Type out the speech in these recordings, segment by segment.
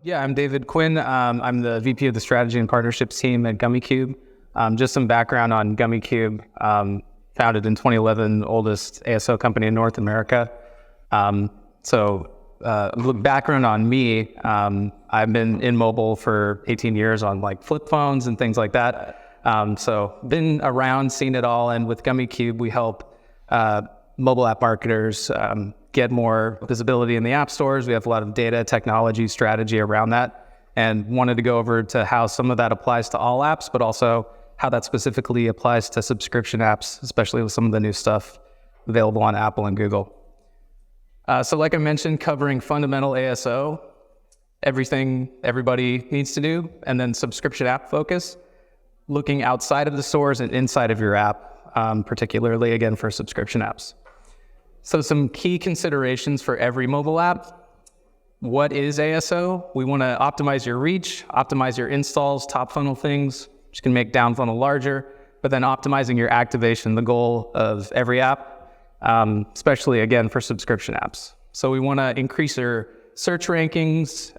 Yeah, I'm David Quinn. I'm the VP of the Strategy and Partnerships team at Gummicube. Just some background on Gummicube, founded in 2011, oldest ASO company in North America. Background on me, I've been in mobile for 18 years on like flip phones and things like that. Been around, seen it all, and with Gummicube, we help mobile app marketers get more visibility in the app stores. We have a lot of data, technology, strategy around that, and wanted to go over to how some of that applies to all apps, but also how that specifically applies to subscription apps, especially with some of the new stuff available on Apple and Google. Like I mentioned, covering fundamental ASO, everything everybody needs to do, and then subscription app focus, looking outside of the stores and inside of your app, particularly again for subscription apps. So some key considerations for every mobile app. What is ASO? We want to optimize your reach, optimize your installs, top funnel things, which can make down funnel larger, but then optimizing your activation, the goal of every app, especially again for subscription apps. So we want to increase your search rankings,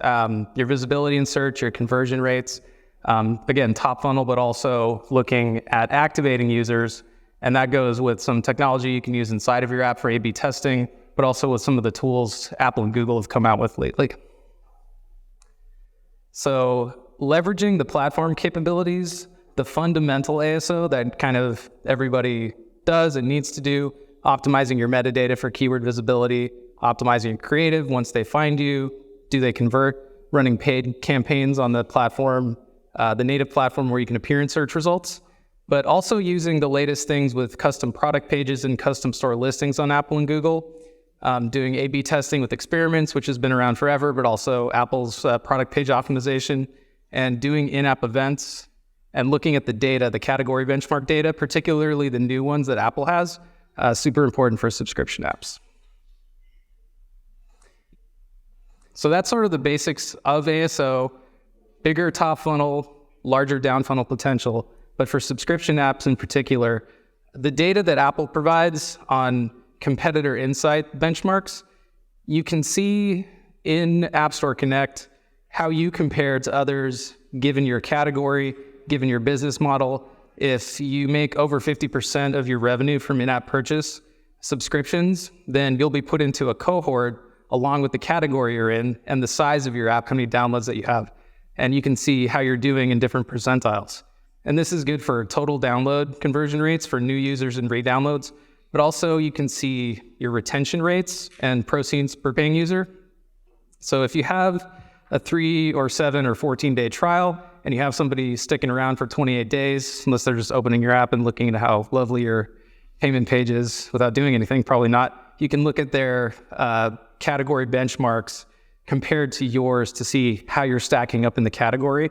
your visibility in search, your conversion rates, again, top funnel, but also looking at activating users. And that goes with some technology you can use inside of your app for A/B testing, but also with some of the tools Apple and Google have come out with lately. So leveraging the platform capabilities, the fundamental ASO that kind of everybody does and needs to do, optimizing your metadata for keyword visibility, optimizing your creative once they find you, do they convert, running paid campaigns on the platform, the native platform where you can appear in search results, but also using the latest things with custom product pages and custom store listings on Apple and Google, doing A/B testing with experiments, which has been around forever, but also Apple's product page optimization, and doing in-app events and looking at the data, the category benchmark data, particularly the new ones that Apple has, super important for subscription apps. So that's sort of the basics of ASO, bigger top funnel, larger down funnel potential. But for subscription apps in particular, the data that Apple provides on competitor insight benchmarks, you can see in App Store Connect how you compare to others given your category, given your business model. If you make over 50% of your revenue from in-app purchase subscriptions, then you'll be put into a cohort along with the category you're in and the size of your app, how many downloads that you have. And you can see how you're doing in different percentiles. And this is good for total download conversion rates for new users and re-downloads, but also you can see your retention rates and proceeds per paying user. So if you have a 3 or 7 or 14-day trial and you have somebody sticking around for 28 days, unless they're just opening your app and looking at how lovely your payment page is without doing anything, probably not, you can look at their category benchmarks compared to yours to see how you're stacking up in the category.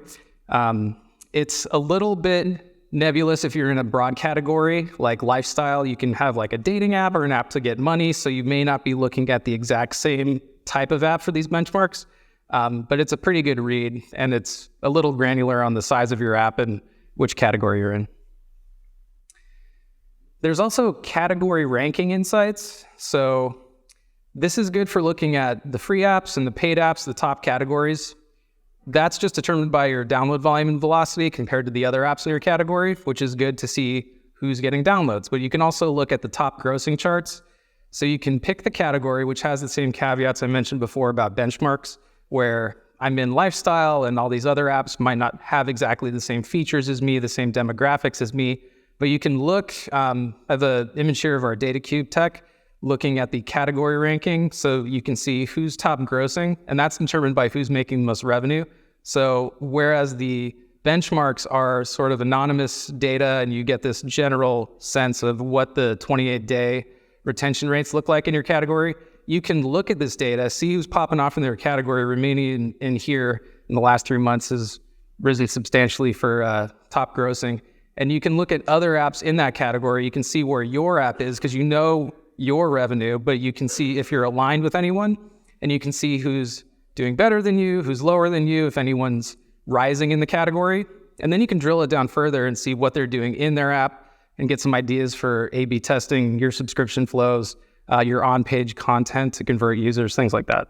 It's a little bit nebulous if you're in a broad category, like lifestyle. You can have like a dating app or an app to get money, so you may not be looking at the exact same type of app for these benchmarks, but it's a pretty good read, and it's a little granular on the size of your app and which category you're in. There's also category ranking insights. So this is good for looking at the free apps and the paid apps, the top categories. That's just determined by your download volume and velocity compared to the other apps in your category, which is good to see who's getting downloads. But you can also look at the top grossing charts. So you can pick the category, which has the same caveats I mentioned before about benchmarks, where I'm in lifestyle and all these other apps might not have exactly the same features as me, the same demographics as me. But you can look, I have an image here of our DataCube tech, looking at the category ranking, so you can see who's top grossing, and that's determined by who's making the most revenue. So whereas the benchmarks are sort of anonymous data and you get this general sense of what the 28-day retention rates look like in your category, you can look at this data, see who's popping off in their category. Remaining in here in the last 3 months has risen substantially for top grossing. And you can look at other apps in that category. You can see where your app is because you know your revenue, but you can see if you're aligned with anyone, and you can see who's doing better than you, who's lower than you, if anyone's rising in the category. And then you can drill it down further and see what they're doing in their app and get some ideas for A/B testing your subscription flows, your on-page content to convert users, things like that.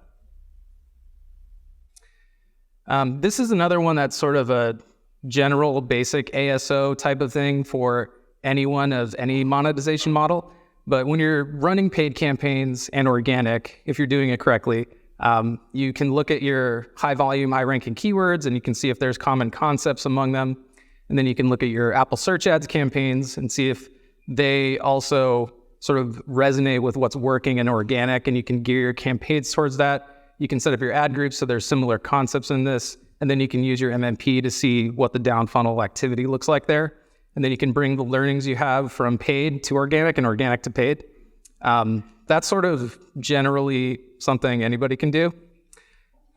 This is another one that's sort of a general basic ASO type of thing for anyone of any monetization model. But when you're running paid campaigns and organic, if you're doing it correctly, you can look at your high volume, high ranking keywords, and you can see if there's common concepts among them. And then you can look at your Apple search ads campaigns and see if they also sort of resonate with what's working in organic, and you can gear your campaigns towards that. You can set up your ad groups so there's similar concepts in this, and then you can use your MMP to see what the down funnel activity looks like there. And then you can bring the learnings you have from paid to organic and organic to paid. That's sort of generally something anybody can do.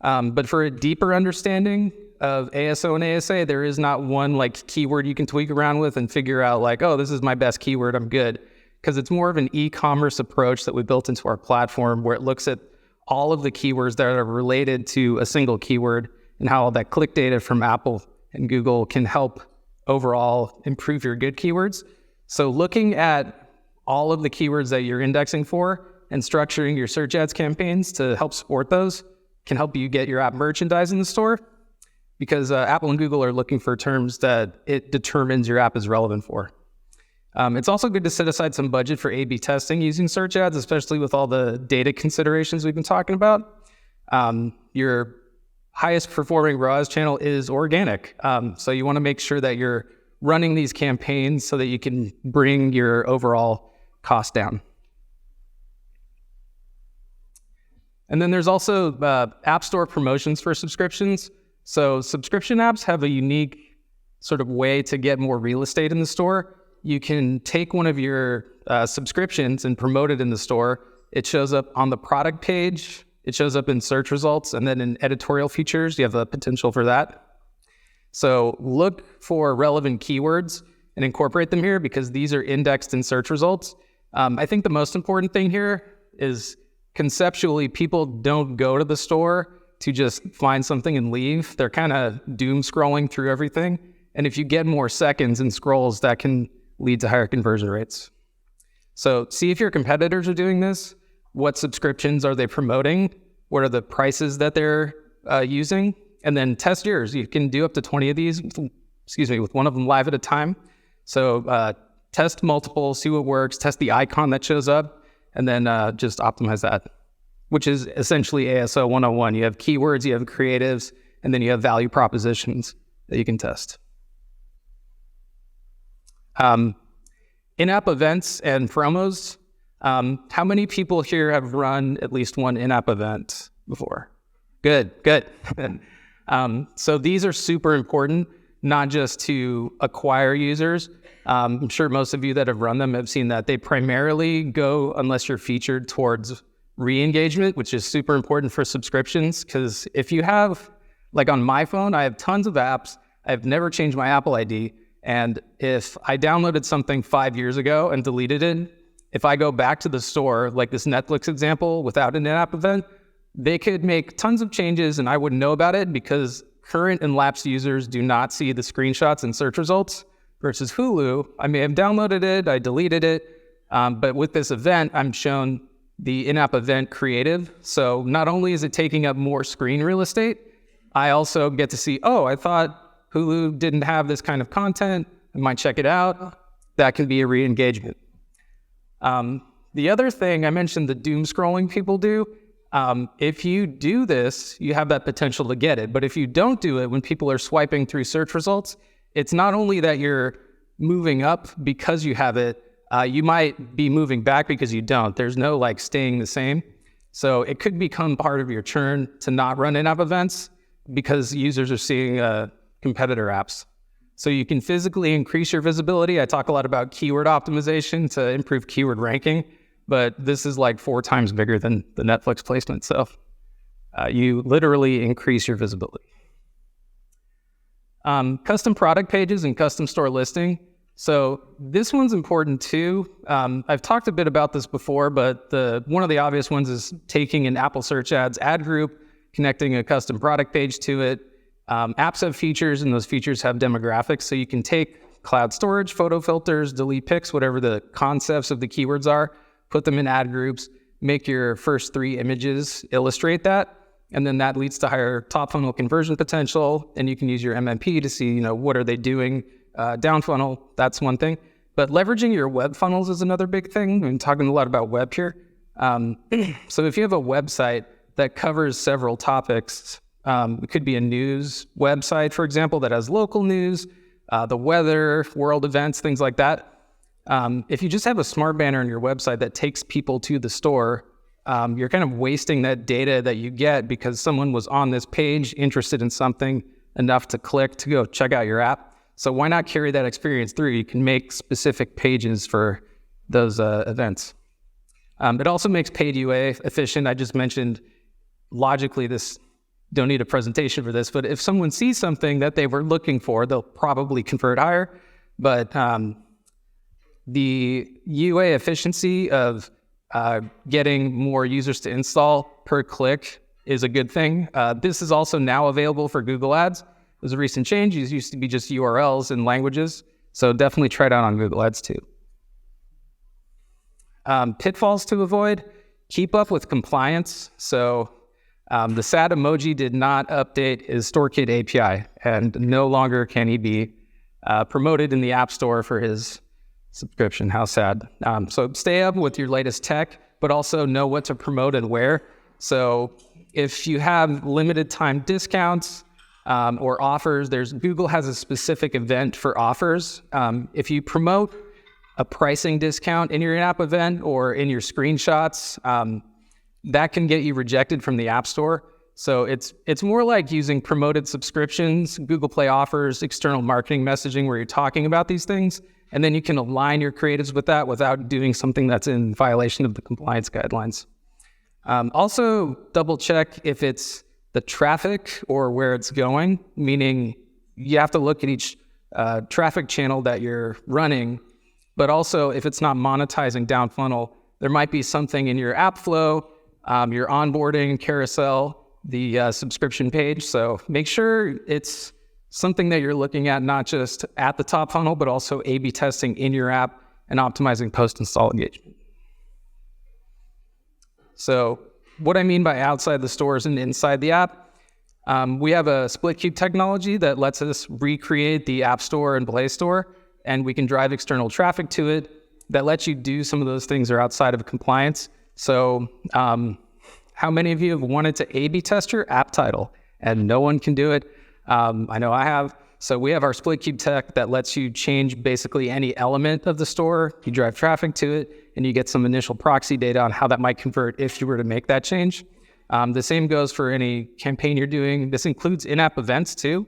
But for a deeper understanding of ASO and ASA, there is not one like keyword you can tweak around with and figure out like, oh, this is my best keyword, I'm good. Because it's more of an e-commerce approach that we built into our platform where it looks at all of the keywords that are related to a single keyword and how all that click data from Apple and Google can help overall improve your good keywords. So looking at all of the keywords that you're indexing for and structuring your search ads campaigns to help support those can help you get your app merchandise in the store, because Apple and Google are looking for terms that it determines your app is relevant for. It's also good to set aside some budget for A/B testing using search ads, especially with all the data considerations we've been talking about. Your highest performing ROAS channel is organic. So you want to make sure that you're running these campaigns so that you can bring your overall cost down. And then there's also App Store promotions for subscriptions. So subscription apps have a unique sort of way to get more real estate in the store. You can take one of your subscriptions and promote it in the store. It shows up on the product page. It shows up in search results, and then in editorial features, you have the potential for that. So look for relevant keywords and incorporate them here because these are indexed in search results. I think the most important thing here is conceptually, people don't go to the store to just find something and leave. They're kind of doom scrolling through everything. And if you get more seconds and scrolls, that can lead to higher conversion rates. So see if your competitors are doing this. What subscriptions are they promoting? What are the prices that they're using? And then test yours. You can do up to 20 of these, with one of them live at a time. So test multiple, see what works, test the icon that shows up, and then just optimize that, which is essentially ASO 101. You have keywords, you have creatives, and then you have value propositions that you can test. In-app events and promos. How many people here have run at least one in-app event before? Good. So these are super important, not just to acquire users. I'm sure most of you that have run them have seen that they primarily go, unless you're featured, towards re-engagement, which is super important for subscriptions. Because if you have, like on my phone, I have tons of apps. I've never changed my Apple ID. And if I downloaded something 5 years ago and deleted it, if I go back to the store, like this Netflix example, without an in-app event, they could make tons of changes and I wouldn't know about it because current and lapsed users do not see the screenshots and search results. Versus Hulu, I may have downloaded it, I deleted it, but with this event, I'm shown the in-app event creative. So not only is it taking up more screen real estate, I also get to see, oh, I thought Hulu didn't have this kind of content. I might check it out. That can be a re-engagement. The other thing, I mentioned the doom scrolling people do. If you do this, you have that potential to get it. But if you don't do it, when people are swiping through search results, it's not only that you're moving up because you have it, you might be moving back because you don't. There's no like staying the same. So it could become part of your churn to not run in-app events because users are seeing competitor apps. So you can physically increase your visibility. I talk a lot about keyword optimization to improve keyword ranking, but this is like 4 times bigger than the Netflix placement. So you literally increase your visibility. Custom product pages and custom store listing. So this one's important too. I've talked a bit about this before, but one of the obvious ones is taking an Apple Search Ads ad group, connecting a custom product page to it. Apps have features, and those features have demographics. So you can take cloud storage, photo filters, delete pics, whatever the concepts of the keywords are, put them in ad groups, make your first 3 images illustrate that. and then that leads to higher top funnel conversion potential, and you can use your MMP to see, what are they doing down funnel. That's one thing. But leveraging your web funnels is another big thing. I'm talking a lot about web here. So if you have a website that covers several topics, it could be a news website, for example, that has local news, the weather, world events, things like that. If you just have a smart banner on your website that takes people to the store, you're kind of wasting that data that you get because someone was on this page interested in something enough to click to go check out your app. So why not carry that experience through? You can make specific pages for those events. It also makes paid UA efficient. I just mentioned logically this, don't need a presentation for this, but if someone sees something that they were looking for, they'll probably convert higher. But the UA efficiency of getting more users to install per click is a good thing. This is also now available for Google Ads. There's a recent change. These used to be just URLs and languages. So definitely try it out on Google Ads too. Pitfalls to avoid, keep up with compliance. So the sad emoji did not update his StoreKit API, and no longer can he be promoted in the App Store for his subscription. How sad. So stay up with your latest tech, but also know what to promote and where. So if you have limited time discounts or offers, Google has a specific event for offers. If you promote a pricing discount in your in-app event or in your screenshots, that can get you rejected from the App Store. So it's more like using promoted subscriptions, Google Play offers, external marketing messaging where you're talking about these things, and then you can align your creatives with that without doing something that's in violation of the compliance guidelines. Also, double check if it's the traffic or where it's going, meaning you have to look at each traffic channel that you're running, but also if it's not monetizing down funnel, there might be something in your app flow, your onboarding carousel, the subscription page. So make sure it's something that you're looking at, not just at the top funnel, but also A/B testing in your app and optimizing post-install engagement. So what I mean by outside the stores and inside the app, we have a split cube technology that lets us recreate the App Store and Play Store, and we can drive external traffic to it that lets you do some of those things that are outside of compliance. So how many of you have wanted to A/B test your app title and no one can do it? I know I have. So we have our split cube tech that lets you change basically any element of the store. You drive traffic to it and you get some initial proxy data on how that might convert if you were to make that change. The same goes for any campaign you're doing. This includes in-app events too.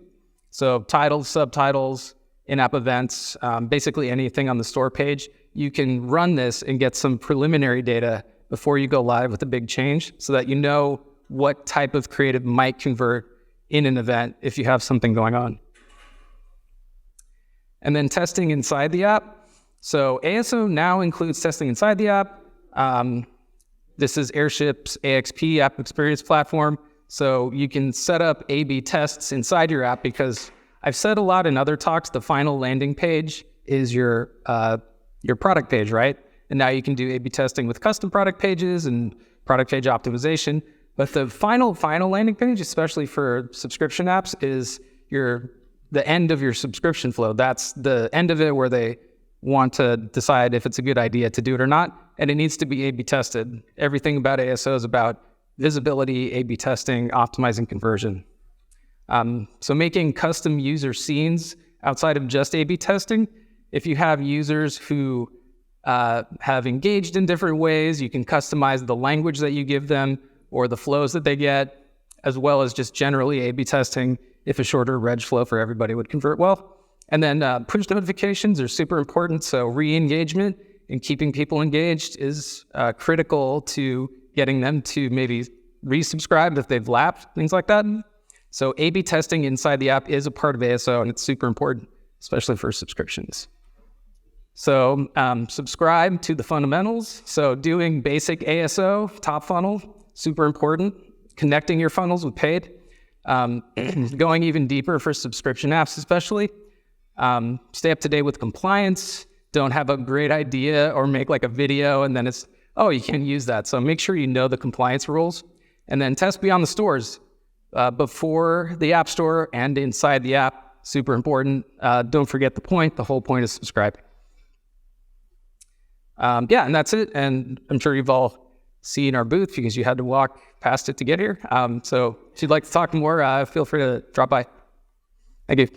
So titles, subtitles, in-app events, basically anything on the store page. You can run this and get some preliminary data before you go live with a big change so that you know what type of creative might convert in an event if you have something going on. And then testing inside the app. So ASO now includes testing inside the app. This is Airship's AXP app experience platform. So you can set up A/B tests inside your app because I've said a lot in other talks, the final landing page is your product page, right? And now you can do A/B testing with custom product pages and product page optimization. But the final landing page, especially for subscription apps, is the end of your subscription flow. That's the end of it where they want to decide if it's a good idea to do it or not. And it needs to be A/B tested. Everything about ASO is about visibility, A/B testing, optimizing conversion. So making custom user scenes outside of just A/B testing. If you have users who have engaged in different ways, you can customize the language that you give them or the flows that they get, as well as just generally A/B testing if a shorter reg flow for everybody would convert well. And then push notifications are super important. So re-engagement and keeping people engaged is critical to getting them to maybe resubscribe if they've lapsed, things like that. So A/B testing inside the app is a part of ASO, and it's super important, especially for subscriptions. So subscribe to the fundamentals. So doing basic ASO, top funnel, super important. Connecting your funnels with paid. Going even deeper for subscription apps especially. Stay up to date with compliance. Don't have a great idea or make like a video and then it's, oh, you can't use that. So make sure you know the compliance rules. And then test beyond the stores, before the App Store and inside the app. Super important. Don't forget the point. The whole point is subscribing. Yeah, and that's it. And I'm sure you've all seen our booth because you had to walk past it to get here. So if you'd like to talk more, feel free to drop by. Thank you.